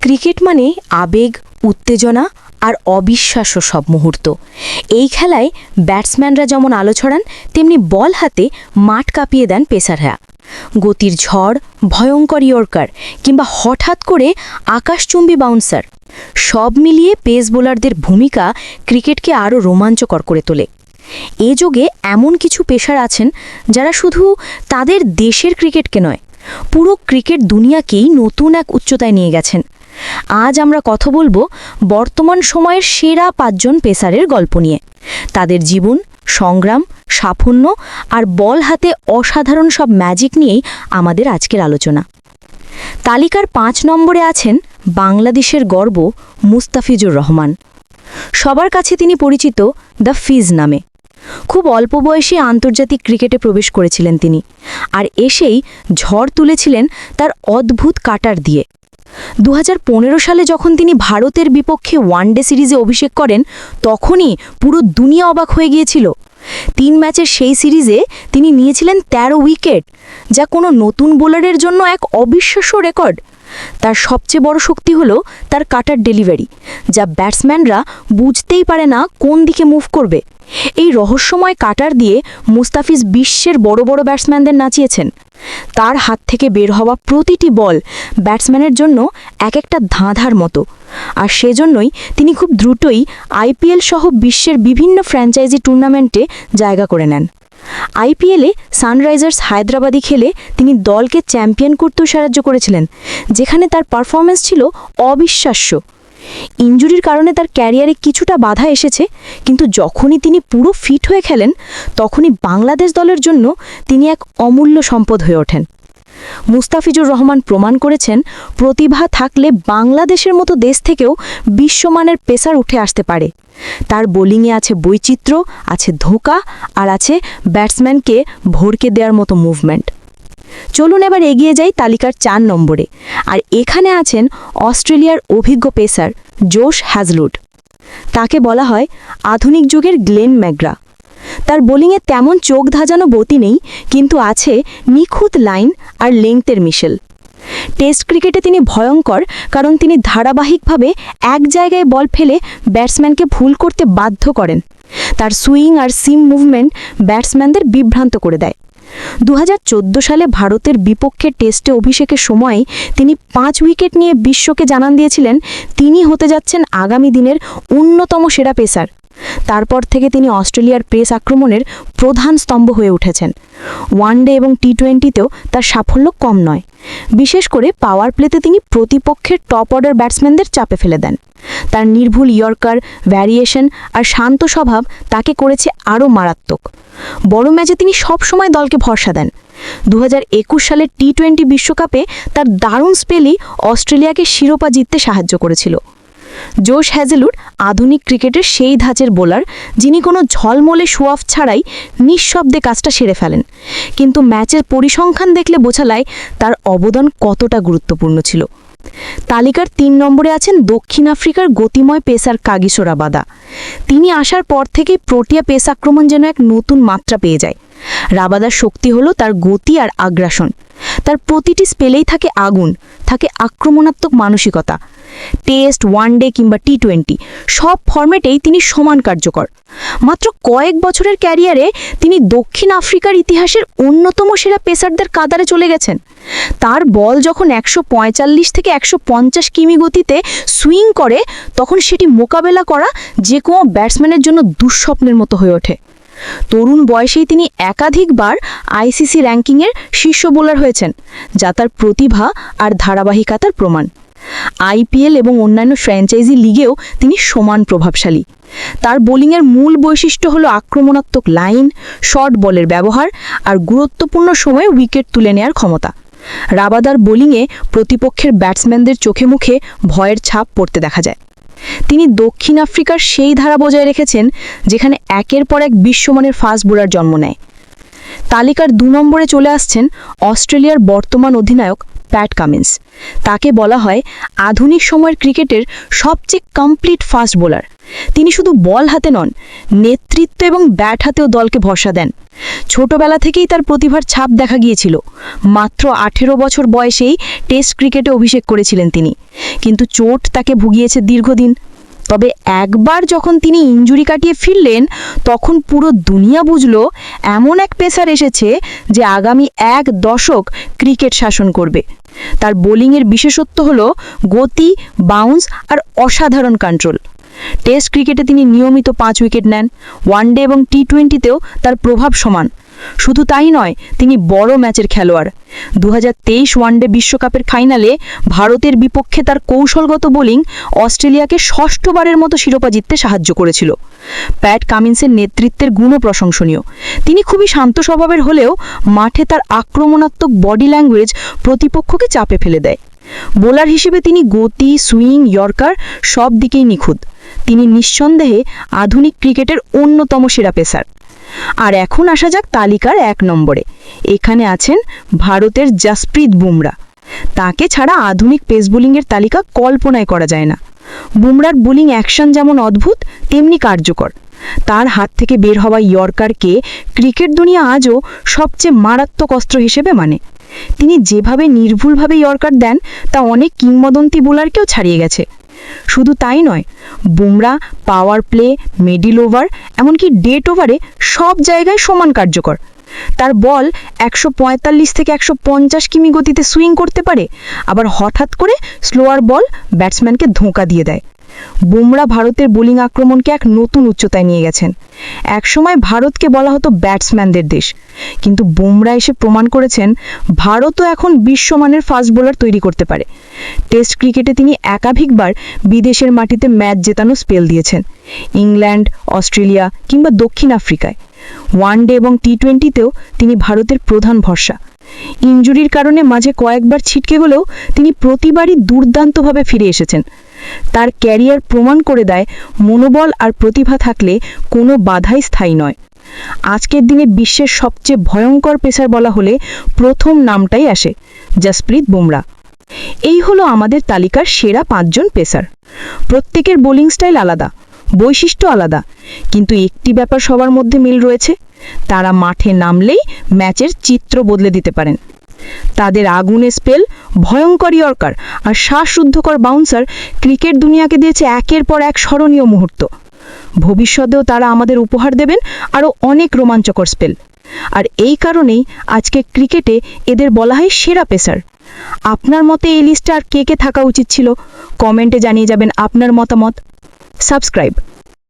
Cricket মানে আবেগ, উত্তেজনা আর অবিশ্বাস্য সব মুহূর্ত। এই খেলায় ব্যাটসম্যানরা যেমন আলো ছড়ান, তেমনি বল হাতে মাঠ কাঁপিয়ে দেন পেসাররা। গতির ঝড়, ভয়ঙ্কর ইয়র্কার কিংবা হঠাৎ করে আকাশচুম্বী বাউন্সার, সব মিলিয়ে পেস বোলারদের ভূমিকা ক্রিকেটকে আরও রোমাঞ্চকর করে তোলে। এ যুগে এমন কিছু পেসার আছেন যারা শুধু তাদের দেশের ক্রিকেটকে নয়, পুরো ক্রিকেট দুনিয়াকেই নতুন এক উচ্চতায় নিয়ে গেছেন। আজ আমরা কথা বলবো বর্তমান সময়ের সেরা ৫ জন পেসারের গল্প নিয়ে। তাদের জীবন, সংগ্রাম, সাফল্য আর বল হাতে অসাধারণ সব ম্যাজিক নিয়েই আমাদের আজকের আলোচনা। তালিকার ৫ নম্বরে আছেন বাংলাদেশের গর্ব মুস্তাফিজুর রহমান। সবার কাছে তিনি পরিচিত দ্য ফিজ নামে। খুব অল্প বয়সে আন্তর্জাতিক ক্রিকেটে প্রবেশ করেছিলেন তিনি, আর এসেই ঝড় তুলেছিলেন তার অদ্ভুত কাটার দিয়ে। ২০১৫ সালে যখন তিনি ভারতের বিপক্ষে ওয়ানডে সিরিজে অভিষেক করেন, তখনই পুরো দুনিয়া অবাক হয়ে গিয়েছিল। ৩ ম্যাচের সেই সিরিজে তিনি নিয়েছিলেন ১৩ উইকেট, যা কোনো নতুন বোলারের জন্য এক অবিশ্বাস্য রেকর্ড। তার সবচেয়ে বড় শক্তি হলো তার কাটার ডেলিভারি, যা ব্যাটসম্যানরা বুঝতেই পারে না কোন দিকে মুভ করবে। এই রহস্যময় কাটার দিয়ে মুস্তাফিজ বিশ্বের বড় বড় ব্যাটসম্যানদের নাচিয়েছেন। তার হাত থেকে বের হওয়া প্রতিটি বল ব্যাটসম্যানের জন্য এক একটা ধাঁধার মতো, আর সেজন্যই তিনি খুব দ্রুতই আইপিএল সহ বিশ্বের বিভিন্ন ফ্র্যাঞ্চাইজি টুর্নামেন্টে জায়গা করে নেন। আইপিএলে সানরাইজার্স হায়দ্রাবাদে খেলে তিনি দলকে চ্যাম্পিয়ন করতেও সাহায্য করেছিলেন, যেখানে তার পারফরম্যান্স ছিল অবিশ্বাস্য। ইনজুরির কারণে তার ক্যারিয়ারে কিছুটা বাধা এসেছে, কিন্তু যখনই তিনি পুরো ফিট হয়ে খেলেন, তখনই বাংলাদেশ দলের জন্য তিনি এক অমূল্য সম্পদ হয়ে ওঠেন। মুস্তাফিজুর রহমান প্রমাণ করেছেন, প্রতিভা থাকলে বাংলাদেশের মতো দেশ থেকেও বিশ্বমানের পেসার উঠে আসতে পারে। তার বোলিংয়ে আছে বৈচিত্র্য, আছে ধোঁকা, আর আছে ব্যাটসম্যানকে ভরকে দেওয়ার মতো মুভমেন্ট। চলুন এবার এগিয়ে যাই তালিকার ৪ নম্বরে, আর এখানে আছেন অস্ট্রেলিয়ার অভিজ্ঞ পেসার জোশ হ্যাজলউড। তাকে বলা হয় আধুনিক যুগের গ্লেন ম্যাকগ্রা। তার বোলিংয়ে তেমন চোখ ধাঁধানো গতি নেই, কিন্তু আছে নিখুঁত লাইন আর লেংথের মিশেল। টেস্ট ক্রিকেটে তিনি ভয়ঙ্কর, কারণ তিনি ধারাবাহিকভাবে এক জায়গায় বল ফেলে ব্যাটসম্যানকে ভুল করতে বাধ্য করেন। তার সুইং আর সিম মুভমেন্ট ব্যাটসম্যানদের বিভ্রান্ত করে দেয়। ২০১৪ সালে ভারতের বিপক্ষে টেস্টে অভিষেকের সময় তিনি ৫ উইকেট নিয়ে বিশ্বকে জানান দিয়েছিলেন তিনি হতে যাচ্ছেন আগামী দিনের অন্যতম সেরা পেসার। তারপর থেকে তিনি অস্ট্রেলিয়ার পেস আক্রমণের প্রধান স্তম্ভ হয়ে উঠেছেন। ওয়ানডে এবং টি-20তেও তার সাফল্য কম নয়। বিশেষ করে পাওয়ার প্লেতে তিনি প্রতিপক্ষের টপ অর্ডার ব্যাটসম্যানদের চাপে ফেলে দেন। তার নির্ভুল ইয়র্কার, ভ্যারিয়েশন আর শান্ত স্বভাব তাকে করেছে আরও মারাত্মক। বড় ম্যাচে তিনি সবসময় দলকে ভরসা দেন। ২০২১ সালের টি-20 বিশ্বকাপে তার দারুণ স্পেলই অস্ট্রেলিয়াকে শিরোপা জিততে সাহায্য করেছিল। জোশ হ্যাজলউড আধুনিক ক্রিকেটের সেই ধাঁচের বোলার, যিনি কোনো ঝলমলে শো অফ ছাড়াই নিঃশব্দে কাজটা সেরে ফেলেন। কিন্তু ম্যাচের পরিসংখ্যান দেখলে বোঝা যায় তার অবদান কতটা গুরুত্বপূর্ণ ছিল। তালিকার ৩ নম্বরে আছেন দক্ষিণ আফ্রিকার গতিময় পেসার কাগিসো রাবাদা। তিনি আসার পর থেকেই প্রোটিয়া পেস আক্রমণ যেন এক নতুন মাত্রা পেয়ে যায়। রাবাদার শক্তি হলো তার গতি আর আগ্রাসন। তার প্রতিটি স্পেলেই থাকে আগুন, থাকে আক্রমণাত্মক মানসিকতা। টেস্ট, ওয়ানডে কিংবা টি-20 সব ফরম্যাটেই তিনি সমান কার্যকর। মাত্র কয়েক বছরের ক্যারিয়ারে তিনি দক্ষিণ আফ্রিকার ইতিহাসের অন্যতম সেরা পেসারদের কাতারে চলে গেছেন। তার বল যখন ১৪৫ থেকে ১৫০ কিমি গতিতে সুইং করে, তখন সেটি মোকাবেলা করা যে কোনো ব্যাটসম্যানের জন্য দুঃস্বপ্নের মতো হয়ে ওঠে। তরুণ বয়সেই তিনি একাধিকবার আইসিসি র্যাঙ্কিংয়ের শীর্ষ বোলার হয়েছেন, যা তার প্রতিভা আর ধারাবাহিকতার প্রমাণ। আইপিএল এবং অন্যান্য ফ্র্যাঞ্চাইজি লিগেও তিনি সমান প্রভাবশালী। তার বোলিংয়ের মূল বৈশিষ্ট্য হলো আক্রমণাত্মক লাইন, শর্ট বলের ব্যবহার আর গুরুত্বপূর্ণ সময়ে উইকেট তুলে নেওয়ার ক্ষমতা। রাবাদার বোলিংয়ে প্রতিপক্ষের ব্যাটসম্যানদের চোখে মুখে ভয়ের ছাপ পড়তে দেখা যায়। তিনি দক্ষিণ আফ্রিকার সেই ধারা বজায় রেখেছেন যেখানে একের পর এক বিশ্বমানের ফাস্ট বোলার জন্ম নেয়। তালিকার ২ নম্বরে চলে আসছেন অস্ট্রেলিয়ার বর্তমান অধিনায়ক প্যাট কামিন্স। তাকে বলা হয় আধুনিক সময়ের ক্রিকেটের সবচেয়ে কমপ্লিট ফাস্ট বোলার। তিনি শুধু বল হাতে নন, নেতৃত্ব এবং ব্যাট হাতেও দলকে ভরসা দেন। ছোটবেলা থেকেই তার প্রতিভার ছাপ দেখা গিয়েছিল। মাত্র 18 বছর বয়সেই টেস্ট ক্রিকেটে অভিষেক করেছিলেন তিনি, কিন্তু চোট তাকে ভুগিয়েছে দীর্ঘদিন। তবে একবার যখন তিনি ইনজুরি কাটিয়ে ফিরলেন, তখন পুরো দুনিয়া বুঝল এমন এক পেসার এসেছে যে আগামী 1 দশক ক্রিকেট শাসন করবে। তার বোলিংয়ের বিশেষত্ব হলো গতি, বাউন্স আর অসাধারণ কন্ট্রোল। টেস্ট ক্রিকেটে তিনি নিয়মিত 5 উইকেট নেন। ওয়ানডে এবং টি-20তেও তার প্রভাব সমান। শুধু তাই নয়, তিনি বড় ম্যাচের খেলোয়াড়। 2023 ওয়ানডে বিশ্বকাপের ফাইনালে ভারতের বিপক্ষে তার কৌশলগত বোলিং অস্ট্রেলিয়াকে ষষ্ঠবারের মতো শিরোপা জিততে সাহায্য করেছিল। প্যাট কামিন্সের নেতৃত্বের গুণও প্রশংসনীয়। তিনি খুবই শান্ত স্বভাবের হলেও মাঠে তার আক্রমণাত্মক বডি ল্যাঙ্গুয়েজ প্রতিপক্ষকে চাপে ফেলে দেয়। বোলার হিসেবে তিনি গতি, সুইং, ইয়র্কার সব দিকেই নিখুঁত। তিনি নিঃসন্দেহে আধুনিক ক্রিকেটের অন্যতম সেরা পেসার। আর এখন আসা যাক তালিকার 1 নম্বরে। এখানে আছেন ভারতের জসপ্রীত বুমরা। তাকে ছাড়া আধুনিক পেস বোলিংয়ের তালিকা কল্পনাই করা যায় না। বুমরার বোলিং অ্যাকশন যেমন অদ্ভুত, তেমনি কার্যকর। তার হাত থেকে বের হওয়া ইয়র্কারকে ক্রিকেট দুনিয়া আজও সবচেয়ে মারাত্মক অস্ত্র হিসেবে মানে। তিনি যেভাবে নির্ভুলভাবে ইয়র্কার দেন, তা অনেক কিংবদন্তি বোলারকেও ছাড়িয়ে গেছে। শুধু তাই নয়, Bumrah power play, middle over, এমনকি ডেট ওভারে সব জায়গায় সমান কার্যকর। তার বল 145 থেকে 150 কিমি গতিতে সুইং করতে পারে, আবার হঠাৎ করে স্লোয়ার বল ব্যাটসম্যানকে ধোঁকা দিয়ে দেয়। বুমরা ভারতের বোলিং আক্রমণকে এক নতুন উচ্চতায় নিয়ে গেছেন। একসময় ভারতকে বলা হতো ব্যাটসম্যানদের দেশ, কিন্তু বুমরা এসে প্রমাণ করেছেন ভারতও এখন বিশ্বমানের ফাস্ট বোলার তৈরি করতে পারে। টেস্ট ক্রিকেটে তিনি একাধিকবার বিদেশের মাটিতে ম্যাচ জেতানো স্পেল দিয়েছেন, ইংল্যান্ড, অস্ট্রেলিয়া কিংবা দক্ষিণ আফ্রিকায়। ওয়ানডে এবং টি-20তেও তিনি ভারতের প্রধান ভরসা। ইনজুরির কারণে মাঝে কয়েকবার ছিটকে গেলেও তিনি প্রতিবারই দুর্দান্তভাবে ফিরে এসেছেন। তার ক্যারিয়ার প্রমাণ করে দেয় মনোবল আর প্রতিভা থাকলে কোনো বাধাই স্থায়ী নয়। আজকের দিনে বিশ্বের সবচেয়ে ভয়ঙ্কর পেসার বলা হলে প্রথম নামটাই আসে, জসপ্রীত বুমরা। এই হলো আমাদের তালিকার সেরা 5 জন পেসার। প্রত্যেকের বোলিং স্টাইল আলাদা, বৈশিষ্ট্য আলাদা, কিন্তু একটি ব্যাপার সবার মধ্যে মিল রয়েছে: তারা মাঠে নামলেই ম্যাচের চিত্র বদলে দিতে পারেন। তাদের আগুনের স্পেল, ভয়ঙ্কর ইয়র্কার আর শ্বাসরুদ্ধকর বাউন্সার ক্রিকেট দুনিয়াকে দিয়েছে একের পর এক স্মরণীয় মুহূর্ত। ভবিষ্যতেও তারা আমাদের উপহার দেবেন আরও অনেক রোমাঞ্চকর স্পেল। আর এই কারণেই আজকে ক্রিকেটে এদের বলা হয় সেরা পেসার। আপনার মতে এই লিস্টে আর কে কে থাকা উচিত ছিল? কমেন্টে জানিয়ে যাবেন আপনার মতামত। সাবস্ক্রাইব।